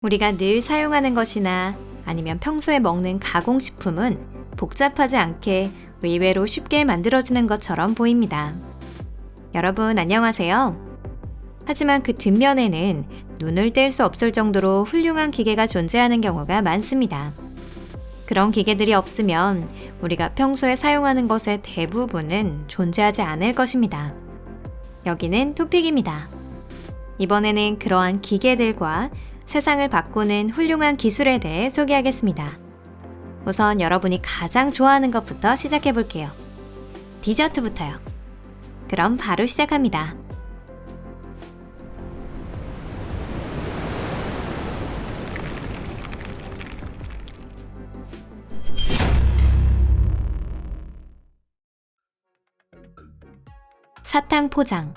우리가 늘 사용하는 것이나 아니면 평소에 먹는 가공식품은 복잡하지 않게 의외로 쉽게 만들어지는 것처럼 보입니다. 여러분 안녕하세요. 하지만 그 뒷면에는 눈을 뗄 수 없을 정도로 훌륭한 기계가 존재하는 경우가 많습니다. 그런 기계들이 없으면 우리가 평소에 사용하는 것의 대부분은 존재하지 않을 것입니다. 여기는 토픽입니다. 이번에는 그러한 기계들과 세상을 바꾸는 훌륭한 기술에 대해 소개하겠습니다. 우선 여러분이 가장 좋아하는 것부터 시작해 볼게요. 디저트부터요. 그럼 바로 시작합니다. 사탕 포장.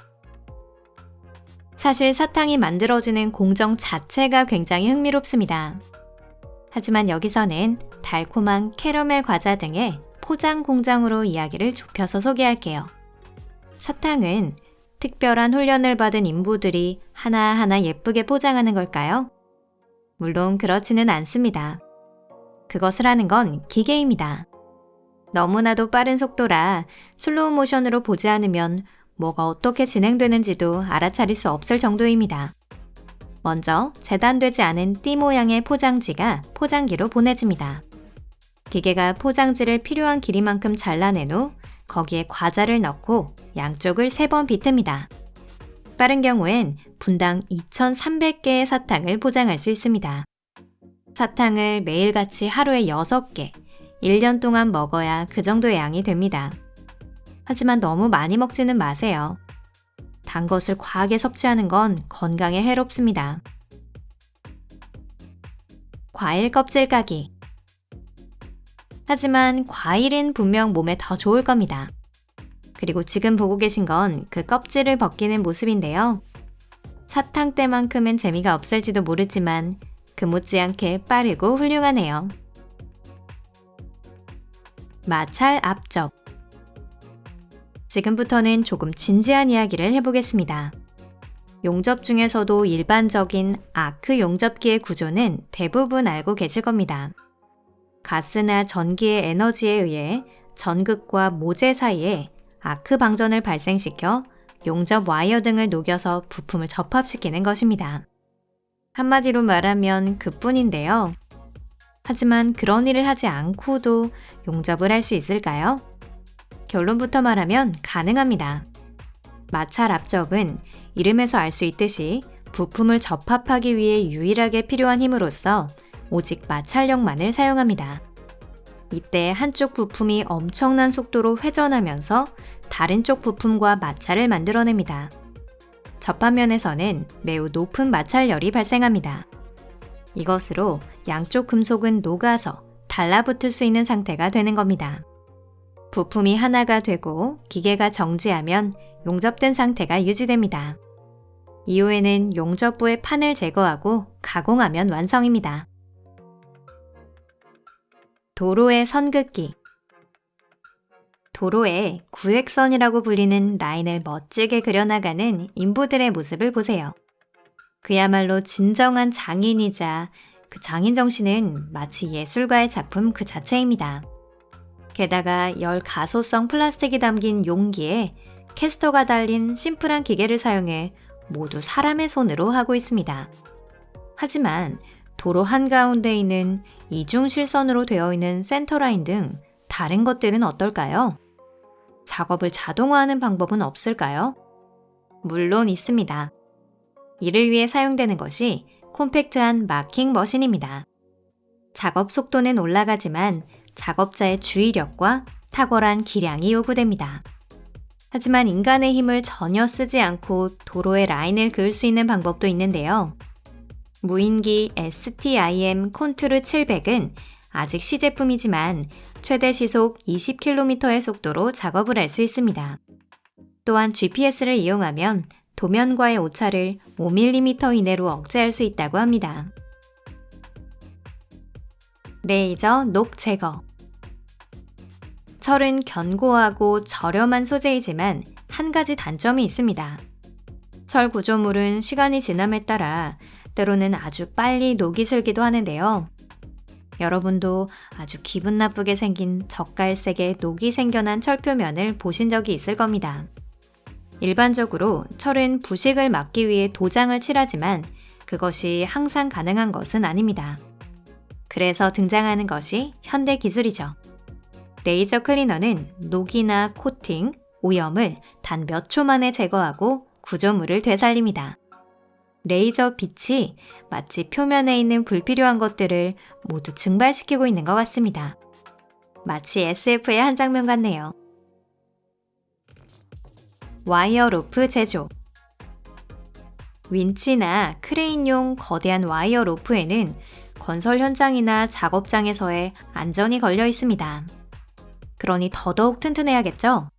사실 사탕이 만들어지는 공정 자체가 굉장히 흥미롭습니다. 하지만 여기서는 달콤한 캐러멜 과자 등의 포장 공장으로 이야기를 좁혀서 소개할게요. 사탕은 특별한 훈련을 받은 인부들이 하나하나 예쁘게 포장하는 걸까요? 물론 그렇지는 않습니다. 그것을 하는 건 기계입니다. 너무나도 빠른 속도라 슬로우 모션으로 보지 않으면 뭐가 어떻게 진행되는지도 알아차릴 수 없을 정도입니다. 먼저 재단되지 않은 띠 모양의 포장지가 포장기로 보내집니다. 기계가 포장지를 필요한 길이만큼 잘라낸 후 거기에 과자를 넣고 양쪽을 3번 비틉니다. 빠른 경우엔 분당 2,300개의 사탕을 포장할 수 있습니다. 사탕을 매일같이 하루에 6개, 1년 동안 먹어야 그 정도의 양이 됩니다. 하지만 너무 많이 먹지는 마세요. 단 것을 과하게 섭취하는 건 건강에 해롭습니다. 과일 껍질 까기. 하지만 과일은 분명 몸에 더 좋을 겁니다. 그리고 지금 보고 계신 건 그 껍질을 벗기는 모습인데요. 사탕 때만큼은 재미가 없을지도 모르지만 그 못지않게 빠르고 훌륭하네요. 마찰 압접. 지금부터는 조금 진지한 이야기를 해보겠습니다. 용접 중에서도 일반적인 아크 용접기의 구조는 대부분 알고 계실 겁니다. 가스나 전기의 에너지에 의해 전극과 모재 사이에 아크 방전을 발생시켜 용접 와이어 등을 녹여서 부품을 접합시키는 것입니다. 한마디로 말하면 그뿐인데요. 하지만 그런 일을 하지 않고도 용접을 할 수 있을까요? 결론부터 말하면 가능합니다. 마찰 압접은 이름에서 알 수 있듯이 부품을 접합하기 위해 유일하게 필요한 힘으로써 오직 마찰력만을 사용합니다. 이때 한쪽 부품이 엄청난 속도로 회전하면서 다른 쪽 부품과 마찰을 만들어냅니다. 접합면에서는 매우 높은 마찰열이 발생합니다. 이것으로 양쪽 금속은 녹아서 달라붙을 수 있는 상태가 되는 겁니다. 부품이 하나가 되고 기계가 정지하면 용접된 상태가 유지됩니다. 이후에는 용접부의 판을 제거하고 가공하면 완성입니다. 도로의 선긋기. 도로에 구획선이라고 불리는 라인을 멋지게 그려나가는 인부들의 모습을 보세요. 그야말로 진정한 장인이자 그 장인 정신은 마치 예술가의 작품 그 자체입니다. 게다가 열 가소성 플라스틱이 담긴 용기에 캐스터가 달린 심플한 기계를 사용해 모두 사람의 손으로 하고 있습니다. 하지만 도로 한가운데 있는 이중실선으로 되어 있는 센터라인 등 다른 것들은 어떨까요? 작업을 자동화하는 방법은 없을까요? 물론 있습니다. 이를 위해 사용되는 것이 콤팩트한 마킹 머신입니다. 작업 속도는 올라가지만 작업자의 주의력과 탁월한 기량이 요구됩니다. 하지만 인간의 힘을 전혀 쓰지 않고 도로의 라인을 그을 수 있는 방법도 있는데요. 무인기 STIM 콘투르 700은 아직 시제품이지만 최대 시속 20km의 속도로 작업을 할 수 있습니다. 또한 GPS를 이용하면 도면과의 오차를 5mm 이내로 억제할 수 있다고 합니다. 레이저 녹 제거. 철은 견고하고 저렴한 소재이지만 한 가지 단점이 있습니다. 철 구조물은 시간이 지남에 따라 때로는 아주 빨리 녹이 슬기도 하는데요. 여러분도 아주 기분 나쁘게 생긴 젓갈색의 녹이 생겨난 철 표면을 보신 적이 있을 겁니다. 일반적으로 철은 부식을 막기 위해 도장을 칠하지만 그것이 항상 가능한 것은 아닙니다. 그래서 등장하는 것이 현대 기술이죠. 레이저 클리너는 녹이나 코팅, 오염을 단 몇 초 만에 제거하고 구조물을 되살립니다. 레이저 빛이 마치 표면에 있는 불필요한 것들을 모두 증발시키고 있는 것 같습니다. 마치 SF의 한 장면 같네요. 와이어 로프 제조. 윈치나 크레인용 거대한 와이어 로프에는 건설 현장이나 작업장에서의 안전이 걸려 있습니다. 그러니 더더욱 튼튼해야겠죠?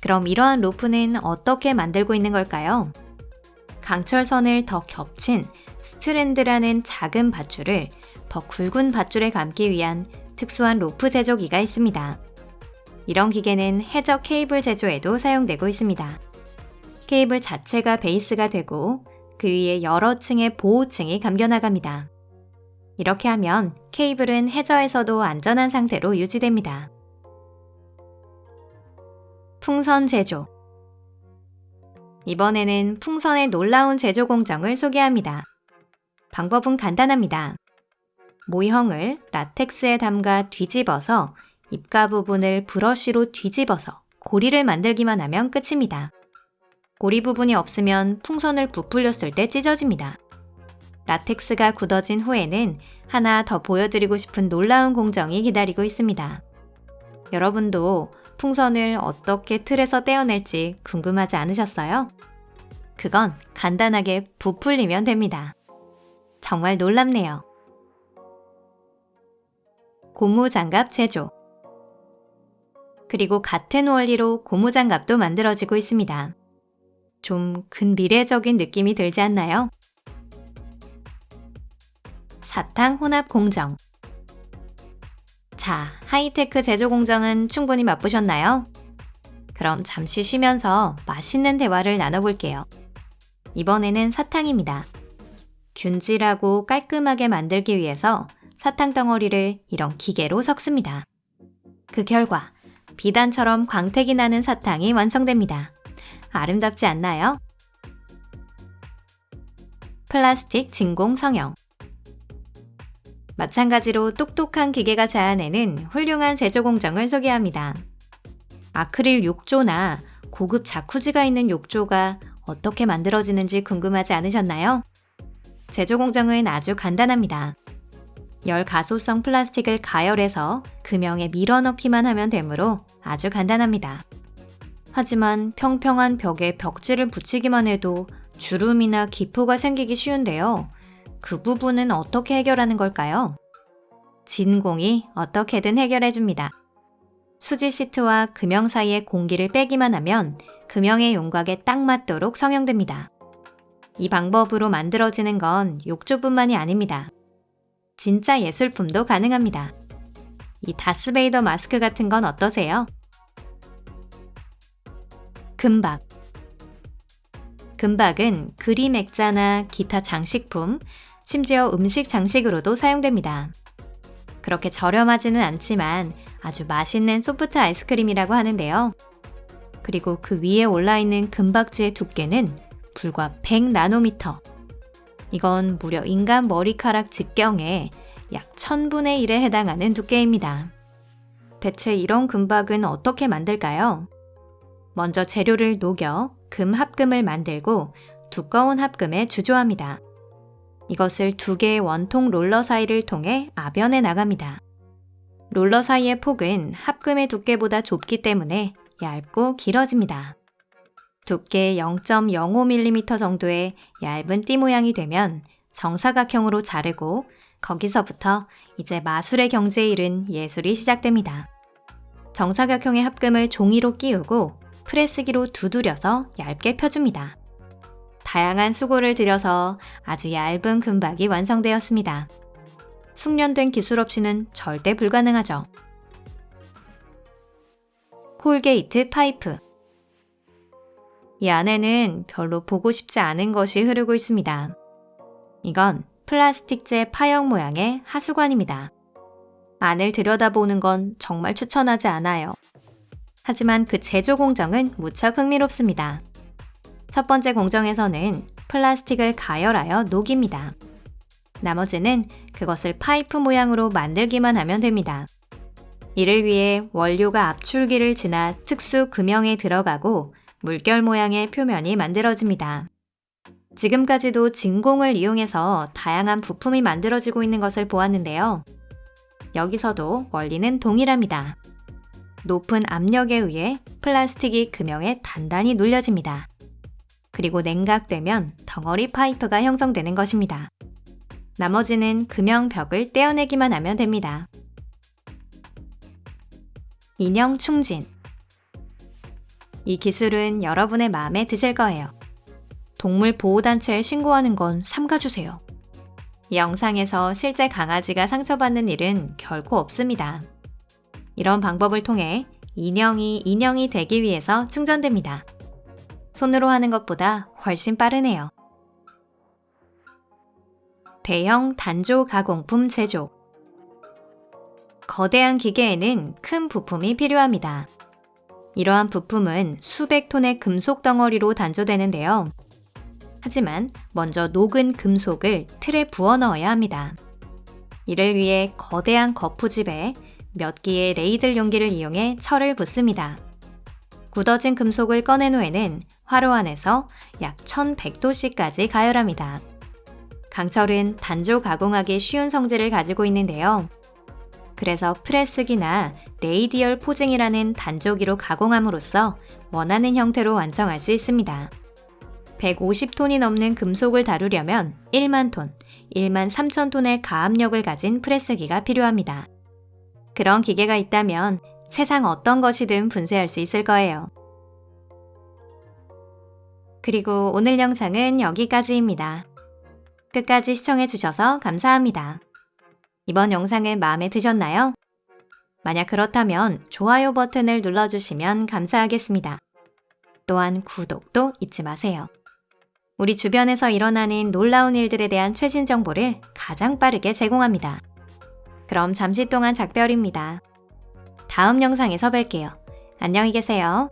그럼 이러한 로프는 어떻게 만들고 있는 걸까요? 강철선을 더 겹친 스트랜드라는 작은 밧줄을 더 굵은 밧줄에 감기 위한 특수한 로프 제조기가 있습니다. 이런 기계는 해적 케이블 제조에도 사용되고 있습니다. 케이블 자체가 베이스가 되고 그 위에 여러 층의 보호층이 감겨나갑니다. 이렇게 하면 케이블은 해저에서도 안전한 상태로 유지됩니다. 풍선 제조. 이번에는 풍선의 놀라운 제조 공정을 소개합니다. 방법은 간단합니다. 모형을 라텍스에 담가 뒤집어서 입가 부분을 브러쉬로 뒤집어서 고리를 만들기만 하면 끝입니다. 고리 부분이 없으면 풍선을 부풀렸을 때 찢어집니다. 라텍스가 굳어진 후에는 하나 더 보여드리고 싶은 놀라운 공정이 기다리고 있습니다. 여러분도 풍선을 어떻게 틀에서 떼어낼지 궁금하지 않으셨어요? 그건 간단하게 부풀리면 됩니다. 정말 놀랍네요. 고무장갑 제조. 그리고 같은 원리로 고무장갑도 만들어지고 있습니다. 좀 근미래적인 느낌이 들지 않나요? 사탕 혼합 공정. 자, 하이테크 제조 공정은 충분히 맛보셨나요? 그럼 잠시 쉬면서 맛있는 대화를 나눠볼게요. 이번에는 사탕입니다. 균질하고 깔끔하게 만들기 위해서 사탕 덩어리를 이런 기계로 섞습니다. 그 결과 비단처럼 광택이 나는 사탕이 완성됩니다. 아름답지 않나요? 플라스틱 진공 성형. 마찬가지로 똑똑한 기계가 자아내는 훌륭한 제조 공정을 소개합니다. 아크릴 욕조나 고급 자쿠지가 있는 욕조가 어떻게 만들어지는지 궁금하지 않으셨나요? 제조 공정은 아주 간단합니다. 열 가소성 플라스틱을 가열해서 금형에 밀어넣기만 하면 되므로 아주 간단합니다. 하지만 평평한 벽에 벽지를 붙이기만 해도 주름이나 기포가 생기기 쉬운데요. 그 부분은 어떻게 해결하는 걸까요? 진공이 어떻게든 해결해줍니다. 수지 시트와 금형 사이의 공기를 빼기만 하면 금형의 용곽에 딱 맞도록 성형됩니다. 이 방법으로 만들어지는 건 욕조뿐만이 아닙니다. 진짜 예술품도 가능합니다. 이 다스베이더 마스크 같은 건 어떠세요? 금박. 금박은 그림 액자나 기타 장식품, 심지어 음식 장식으로도 사용됩니다. 그렇게 저렴하지는 않지만 아주 맛있는 소프트 아이스크림이라고 하는데요. 그리고 그 위에 올라있는 금박지의 두께는 불과 100나노미터. 이건 무려 인간 머리카락 직경의 약 1000분의 1에 해당하는 두께입니다. 대체 이런 금박은 어떻게 만들까요? 먼저 재료를 녹여 금 합금을 만들고 두꺼운 합금에 주조합니다. 이것을 두 개의 원통 롤러 사이를 통해 아변해 나갑니다. 롤러 사이의 폭은 합금의 두께보다 좁기 때문에 얇고 길어집니다. 두께 0.05mm 정도의 얇은 띠 모양이 되면 정사각형으로 자르고 거기서부터 이제 마술의 경지에 이른 예술이 시작됩니다. 정사각형의 합금을 종이로 끼우고 프레스기로 두드려서 얇게 펴줍니다. 다양한 수고를 들여서 아주 얇은 금박이 완성되었습니다. 숙련된 기술 없이는 절대 불가능하죠. 콜게이트 파이프. 이 안에는 별로 보고 싶지 않은 것이 흐르고 있습니다. 이건 플라스틱재 파형 모양의 하수관입니다. 안을 들여다보는 건 정말 추천하지 않아요. 하지만 그 제조 공정은 무척 흥미롭습니다. 첫 번째 공정에서는 플라스틱을 가열하여 녹입니다. 나머지는 그것을 파이프 모양으로 만들기만 하면 됩니다. 이를 위해 원료가 압출기를 지나 특수 금형에 들어가고 물결 모양의 표면이 만들어집니다. 지금까지도 진공을 이용해서 다양한 부품이 만들어지고 있는 것을 보았는데요. 여기서도 원리는 동일합니다. 높은 압력에 의해 플라스틱이 금형에 단단히 눌려집니다. 그리고 냉각되면 덩어리 파이프가 형성되는 것입니다. 나머지는 금형 벽을 떼어내기만 하면 됩니다. 인형 충진. 이 기술은 여러분의 마음에 드실 거예요. 동물 보호단체에 신고하는 건 삼가주세요. 이 영상에서 실제 강아지가 상처받는 일은 결코 없습니다. 이런 방법을 통해 인형이 되기 위해서 충전됩니다. 손으로 하는 것보다 훨씬 빠르네요. 대형 단조 가공품 제조. 거대한 기계에는 큰 부품이 필요합니다. 이러한 부품은 수백 톤의 금속 덩어리로 단조되는데요. 하지만 먼저 녹은 금속을 틀에 부어 넣어야 합니다. 이를 위해 거대한 거푸집에 몇 기의 레이들 용기를 이용해 철을 붓습니다. 굳어진 금속을 꺼낸 후에는 화로 안에서 약 1100도씨까지 가열합니다. 강철은 단조 가공하기 쉬운 성질을 가지고 있는데요. 그래서 프레스기나 레이디얼 포징이라는 단조기로 가공함으로써 원하는 형태로 완성할 수 있습니다. 150톤이 넘는 금속을 다루려면 1만 톤, 1만 3천 톤의 가압력을 가진 프레스기가 필요합니다. 그런 기계가 있다면 세상 어떤 것이든 분쇄할 수 있을 거예요. 그리고 오늘 영상은 여기까지입니다. 끝까지 시청해주셔서 감사합니다. 이번 영상은 마음에 드셨나요? 만약 그렇다면 좋아요 버튼을 눌러주시면 감사하겠습니다. 또한 구독도 잊지 마세요. 우리 주변에서 일어나는 놀라운 일들에 대한 최신 정보를 가장 빠르게 제공합니다. 그럼 잠시 동안 작별입니다. 다음 영상에서 뵐게요. 안녕히 계세요.